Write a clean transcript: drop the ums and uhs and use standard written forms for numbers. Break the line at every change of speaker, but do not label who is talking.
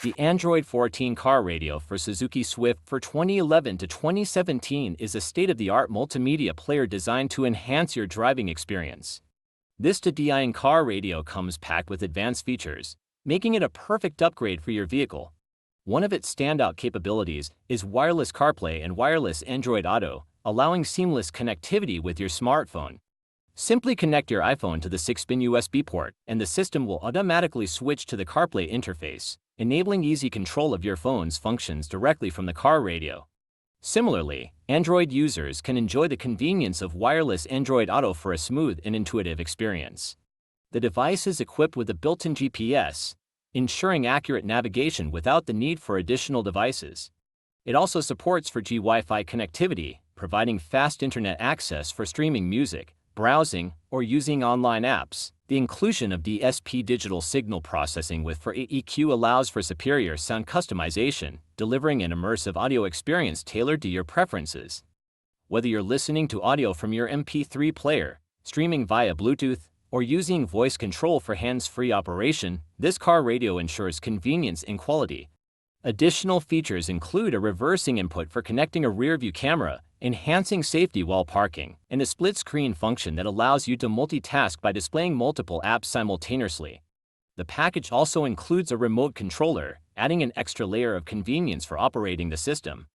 The Android 14 car radio for Suzuki Swift for 2011 to 2017 is a state-of-the-art multimedia player designed to enhance your driving experience. This to-DI car radio comes packed with advanced features, making it a perfect upgrade for your vehicle. One of its standout capabilities is wireless CarPlay and wireless Android Auto, allowing seamless connectivity with your smartphone. Simply connect your iPhone to the 6-pin USB port, and the system will automatically switch to the CarPlay interface, enabling easy control of your phone's functions directly from the car radio. Similarly, Android users can enjoy the convenience of wireless Android Auto for a smooth and intuitive experience. The device is equipped with a built-in GPS, ensuring accurate navigation without the need for additional devices. It also supports 4G Wi-Fi connectivity, providing fast internet access for streaming music, browsing, or using online apps. The inclusion of DSP digital signal processing with 4A EQ allows for superior sound customization, delivering an immersive audio experience tailored to your preferences. Whether you're listening to audio from your MP3 player, streaming via Bluetooth, or using voice control for hands-free operation, this car radio ensures convenience and quality. Additional features include a reversing input for connecting a rearview camera, enhancing safety while parking, and a split-screen function that allows you to multitask by displaying multiple apps simultaneously. The package also includes a remote controller, adding an extra layer of convenience for operating the system.